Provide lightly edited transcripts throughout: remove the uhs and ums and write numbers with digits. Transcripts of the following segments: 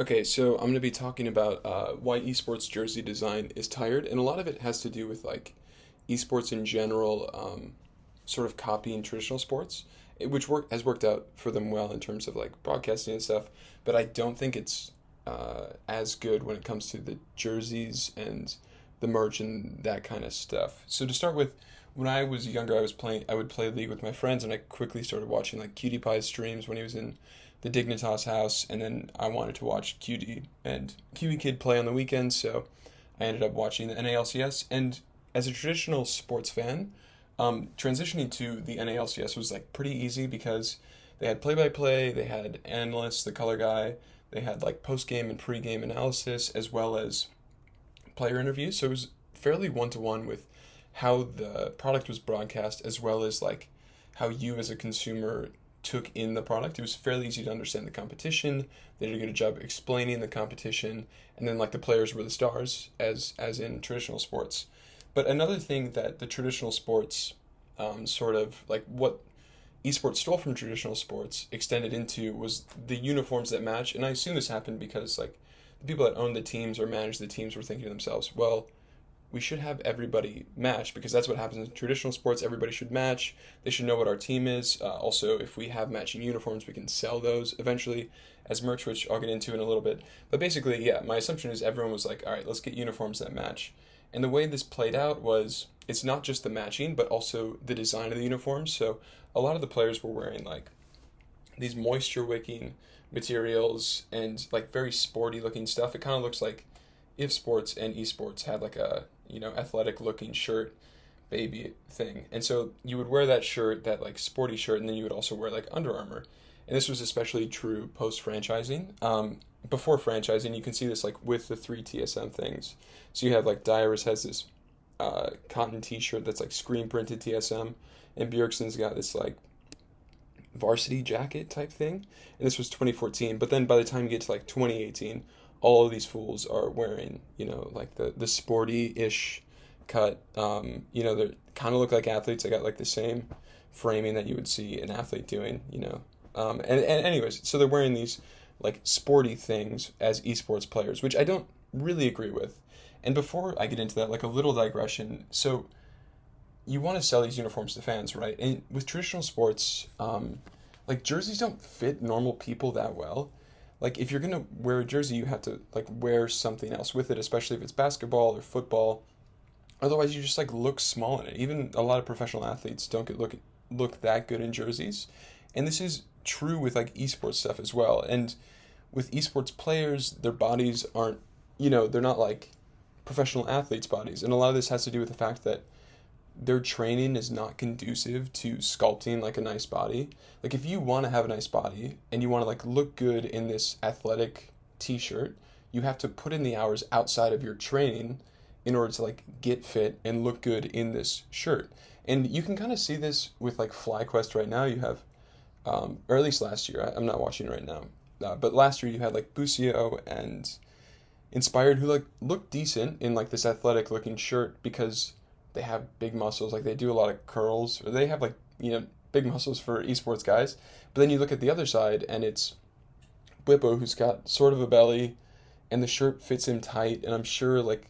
Okay, so I'm going to be talking about why esports jersey design is tired, and a lot of it has to do with like esports in general, sort of copying traditional sports, which has worked out for them well in terms of like broadcasting and stuff. But I don't think it's as good when it comes to the jerseys and the merch and that kind of stuff. So to start with, when I was younger, I would play League with my friends, and I quickly started watching like PewDiePie's streams when he was in the Dignitas house, and then I wanted to watch QD and QE Kid play on the weekends, so I ended up watching the NALCS. And as a traditional sports fan, transitioning to the NALCS was like pretty easy because they had play by play, they had analysts, the color guy, they had like post game and pre game analysis, as well as player interviews. So it was fairly one to one with how the product was broadcast, as well as like how you as a consumer took in the product. It was fairly easy to understand the competition. They did a good job explaining the competition, and then like the players were the stars, as in traditional sports. But another thing that the traditional sports, sort of like what esports stole from traditional sports, extended into was the uniforms that match. And I assume this happened because like the people that owned the teams or managed the teams were thinking to themselves, well, we should have everybody match because that's what happens in traditional sports. Everybody should match. They should know what our team is. Also, if we have matching uniforms, we can sell those eventually as merch, which I'll get into in a little bit. But basically, yeah, my assumption is everyone was like, all right, let's get uniforms that match. And the way this played out was it's not just the matching, but also the design of the uniforms. So a lot of the players were wearing like these moisture wicking materials and like very sporty looking stuff. It kind of looks like if sports and esports had like a athletic looking shirt baby thing. And so you would wear that shirt, that like sporty shirt, and then you would also wear like Under Armour. And this was especially true post franchising. Before franchising, you can see this like with the three TSM things. So you have like Dyrus has this cotton T-shirt that's like screen printed TSM, and Bjergsen's got this like varsity jacket type thing. And this was 2014. But then by the time you get to like 2018, all of these fools are wearing, like the sporty ish cut. They kind of look like athletes. They got like the same framing that you would see an athlete doing. And anyways, so they're wearing these like sporty things as esports players, which I don't really agree with. And before I get into that, like a little digression. So you want to sell these uniforms to fans, right? And with traditional sports, like jerseys don't fit normal people that well. Like if you're gonna wear a jersey, you have to like wear something else with it, especially if it's basketball or football. Otherwise, you just like look small in it. Even a lot of professional athletes don't look that good in jerseys, and this is true with like esports stuff as well. And with esports players, their bodies aren't, they're not like professional athletes' bodies, and a lot of this has to do with the fact that their training is not conducive to sculpting like a nice body. Like if you want to have a nice body and you want to like look good in this athletic t-shirt, you have to put in the hours outside of your training in order to like get fit and look good in this shirt. And you can kind of see this with like FlyQuest right now. You have or at least last year. I'm not watching right now. But last year you had like Busio and Inspired who like looked decent in like this athletic looking shirt because they have big muscles, like they do a lot of curls, or they have like, big muscles for esports guys. But then you look at the other side and it's Bwippo who's got sort of a belly and the shirt fits him tight, and I'm sure like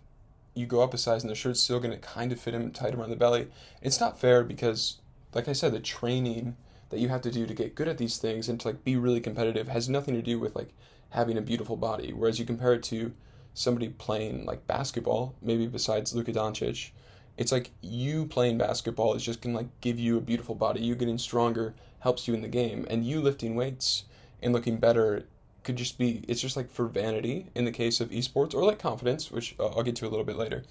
you go up a size and the shirt's still gonna kind of fit him tight around the belly. It's not fair because, like I said, the training that you have to do to get good at these things and to like be really competitive has nothing to do with like having a beautiful body. Whereas you compare it to somebody playing like basketball, maybe besides Luka Doncic, it's like you playing basketball is just gonna like give you a beautiful body. You getting stronger helps you in the game, and you lifting weights and looking better could just be, it's just like for vanity in the case of esports, or like confidence, which I'll get to a little bit later.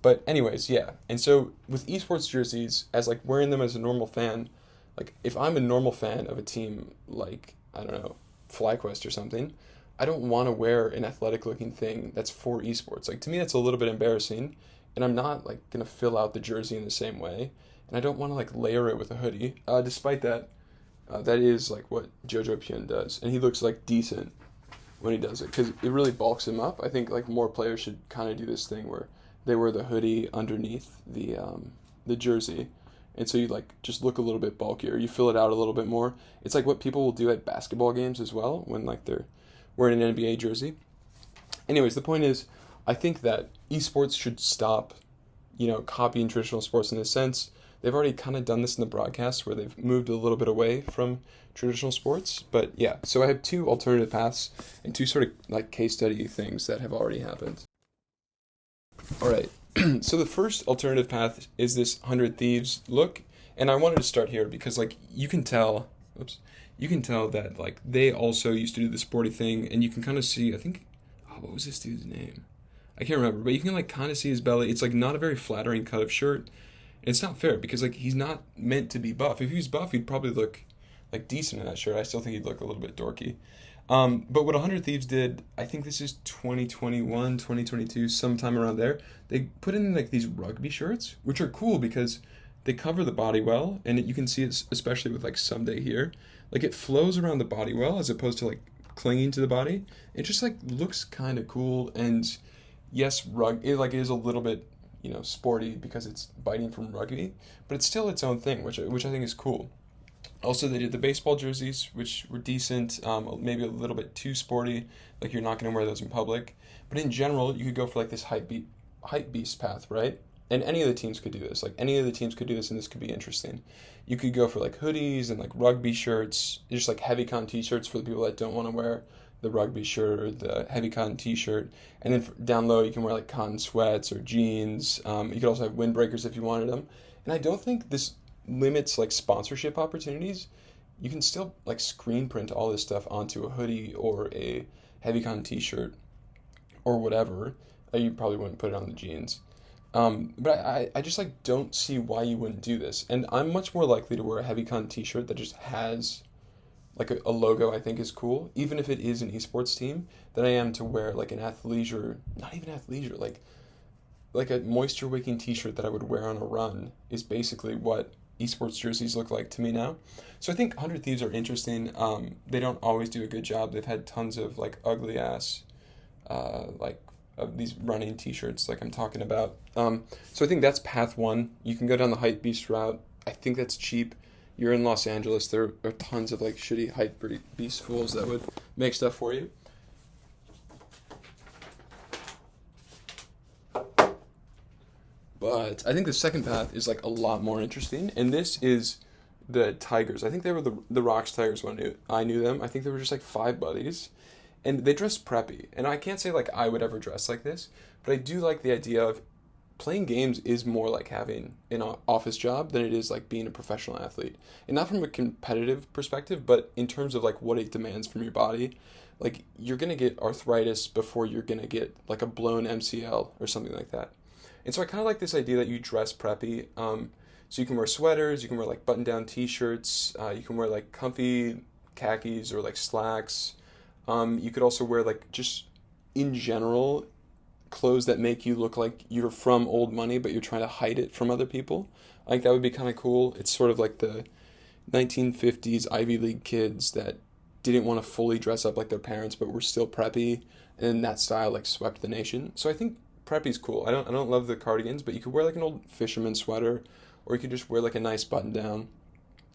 But anyways, yeah. And so with esports jerseys, as like wearing them as a normal fan, like if I'm a normal fan of a team like, I don't know, FlyQuest or something, I don't want to wear an athletic looking thing that's for esports. Like to me that's a little bit embarrassing, and I'm not like gonna fill out the jersey in the same way, and I don't want to like layer it with a hoodie. Despite that, that is like what Jojo Pyun does, and he looks like decent when he does it because it really bulks him up. I think like more players should kind of do this thing where they wear the hoodie underneath the jersey, and so you like just look a little bit bulkier. You fill it out a little bit more. It's like what people will do at basketball games as well when like they're wearing an NBA jersey. Anyways, the point is, I think that esports should stop, copying traditional sports in a sense. They've already kind of done this in the broadcast where they've moved a little bit away from traditional sports. But yeah, so I have two alternative paths and two sort of like case study things that have already happened. All right. So the first alternative path is this 100 Thieves look. And I wanted to start here because like you can tell that like they also used to do the sporty thing, and you can kind of see, I think, what was this dude's name? I can't remember, but you can like kind of see his belly. It's like not a very flattering cut of shirt. And it's not fair because like he's not meant to be buff. If he was buff, he'd probably look like decent in that shirt. I still think he'd look a little bit dorky. But what 100 Thieves did, I think this is 2021, 2022, sometime around there, they put in like these rugby shirts, which are cool because they cover the body well, and you can see it especially with like Someday here. Like it flows around the body well as opposed to like clinging to the body. It just like looks kind of cool, and yes, it is a little bit, sporty because it's biting from rugby, but it's still its own thing, which I think is cool. Also, they did the baseball jerseys, which were decent, maybe a little bit too sporty, like you're not going to wear those in public. But in general, you could go for like this hype beast path, right? And any of the teams could do this. Like any of the teams could do this, and this could be interesting. You could go for like hoodies and like rugby shirts, just like heavy cotton t-shirts for the people that don't want to wear the rugby shirt or the heavy cotton t-shirt. And then down low, you can wear like cotton sweats or jeans. You could also have windbreakers if you wanted them. And I don't think this limits like sponsorship opportunities. You can still like screen print all this stuff onto a hoodie or a heavy cotton t-shirt or whatever. You probably wouldn't put it on the jeans. But I just like don't see why you wouldn't do this. And I'm much more likely to wear a heavy cotton t-shirt that just has like a logo I think is cool, even if it is an esports team, than I am to wear like an athleisure, not even athleisure, like a moisture wicking t-shirt that I would wear on a run is basically what esports jerseys look like to me now. So I think 100 Thieves are interesting. They don't always do a good job. They've had tons of like ugly ass of these running t-shirts like I'm talking about. So I think that's path one. You can go down the hype beast route. I think that's cheap. You're in Los Angeles. There are tons of like shitty hype beast fools that would make stuff for you. But I think the second path is like a lot more interesting, and this is the Tigers. I think they were the Rocks Tigers when I knew them. I think they were just like five buddies, and they dressed preppy. And I can't say like I would ever dress like this, but I do like the idea of playing games is more like having an office job than it is like being a professional athlete. And not from a competitive perspective, but in terms of like what it demands from your body. Like you're going to get arthritis before you're going to get like a blown MCL or something like that. And so I kind of like this idea that you dress preppy. So you can wear sweaters, you can wear like button-down t-shirts, you can wear like comfy khakis or like slacks. You could also wear like just in general clothes that make you look like you're from old money, but you're trying to hide it from other people. I think that would be kind of cool. It's sort of like the 1950s Ivy League kids that didn't want to fully dress up like their parents, but were still preppy, and that style like swept the nation. So I think preppy's cool. I don't love the cardigans, but you could wear like an old fisherman sweater, or you could just wear like a nice button down,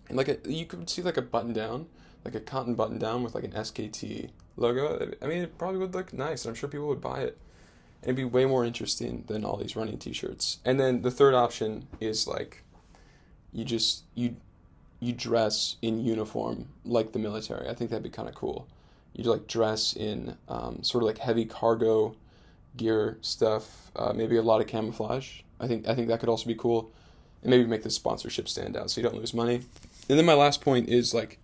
and like you could see like a button down, like a cotton button down with like an SKT logo. I mean, it probably would look nice, and I'm sure people would buy it. And it'd be way more interesting than all these running t-shirts. And then the third option is like you dress in uniform like the military. I think that'd be kind of cool. You like dress in sort of like heavy cargo gear stuff, maybe a lot of camouflage. I think that could also be cool, and maybe make the sponsorship stand out so you don't lose money. And then my last point is like,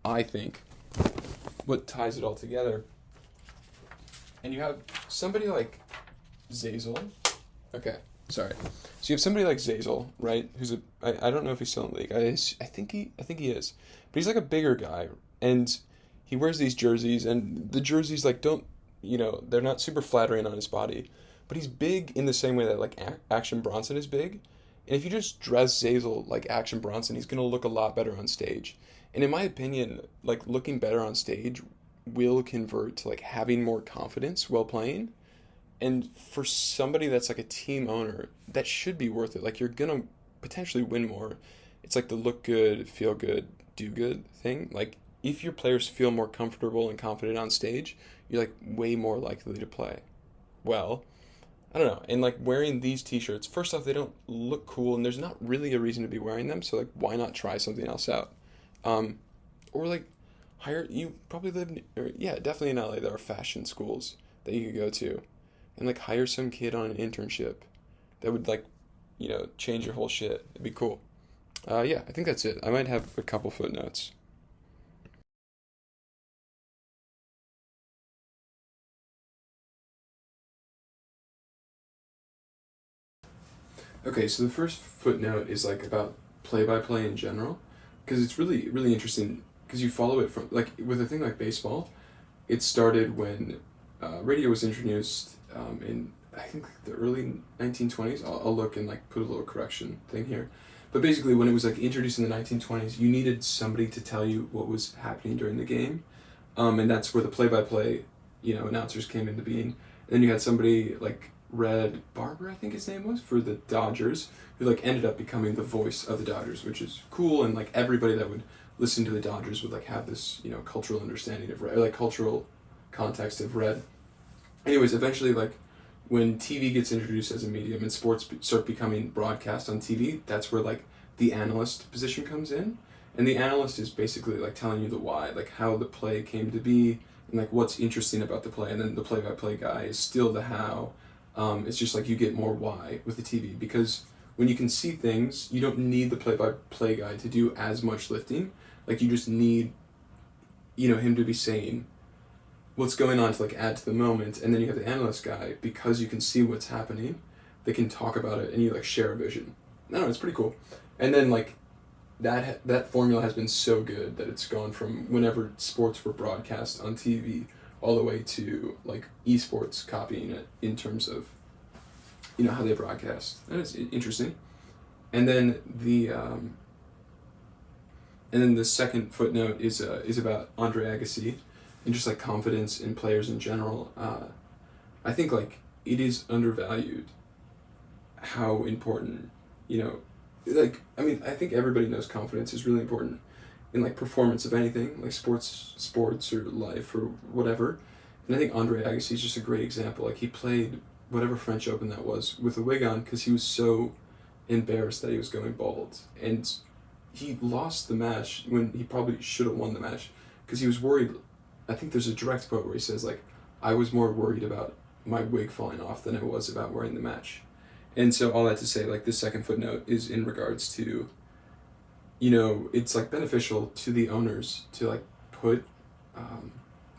I think what ties it all together. And you have somebody like Zazel. Okay, sorry. So you have somebody like Zazel, right? Who's I don't know if he's still in the league. I think he is, but he's like a bigger guy, and he wears these jerseys, and the jerseys like don't, they're not super flattering on his body, but he's big in the same way that like Action Bronson is big. And if you just dress Zazel like Action Bronson, he's gonna look a lot better on stage. And in my opinion, like looking better on stage will convert to like having more confidence while playing. And for somebody that's like a team owner, that should be worth it. Like you're going to potentially win more. It's like the look good, feel good, do good thing. Like if your players feel more comfortable and confident on stage, you're like way more likely to play well. I don't know. And like wearing these t-shirts, first off, they don't look cool and there's not really a reason to be wearing them. So like, why not try something else out? Um, or like hire, you probably live, or yeah, definitely in LA, there are fashion schools that you could go to and like hire some kid on an internship that would like, change your whole shit. It'd be cool. Yeah, I think that's it. I might have a couple footnotes. Okay, so the first footnote is like about play by play in general, because it's really, really interesting because you follow it from, like, with a thing like baseball, it started when radio was introduced in, I think, the early 1920s. I'll look and like put a little correction thing here. But basically, when it was like introduced in the 1920s, you needed somebody to tell you what was happening during the game. And that's where the play by play, announcers came into being. And then you had somebody like Red Barber, I think his name was, for the Dodgers, who like ended up becoming the voice of the Dodgers, which is cool. And like everybody that would listen to the Dodgers would like have this, cultural understanding of red, or like cultural context of red. Anyways, eventually, like when TV gets introduced as a medium and sports start becoming broadcast on TV, that's where like the analyst position comes in. And the analyst is basically like telling you the why, like how the play came to be and like what's interesting about the play. And then the play by play guy is still the how. It's just like you get more why with the TV, because when you can see things, you don't need the play by play guy to do as much lifting. Like you just need, him to be saying what's going on to like add to the moment, and then you have the analyst guy, because you can see what's happening, they can talk about it and you like share a vision. I don't know, it's pretty cool. And then like that formula has been so good that it's gone from whenever sports were broadcast on TV all the way to like esports copying it in terms of how they broadcast. That is interesting. And then the second footnote is about Andre Agassi and just like confidence in players in general. I think like it is undervalued how important, like, I mean, I think everybody knows confidence is really important in like performance of anything, like sports or life or whatever. And I think Andre Agassi is just a great example. Like he played whatever French Open that was with a wig on because he was so embarrassed that he was going bald, and he lost the match when he probably should have won the match because he was worried. I think there's a direct quote where he says like, "I was more worried about my wig falling off than I was about wearing the match." And so all that to say, like, the second footnote is in regards to, it's like beneficial to the owners to like put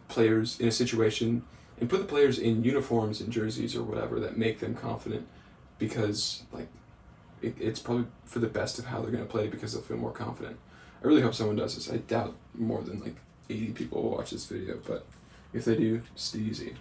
players in a situation and put the players in uniforms and jerseys or whatever that make them confident, because like it's probably for the best of how they're going to play, because they'll feel more confident. I really hope someone does this. I doubt more than like 80 people will watch this video, but if they do, stay easy.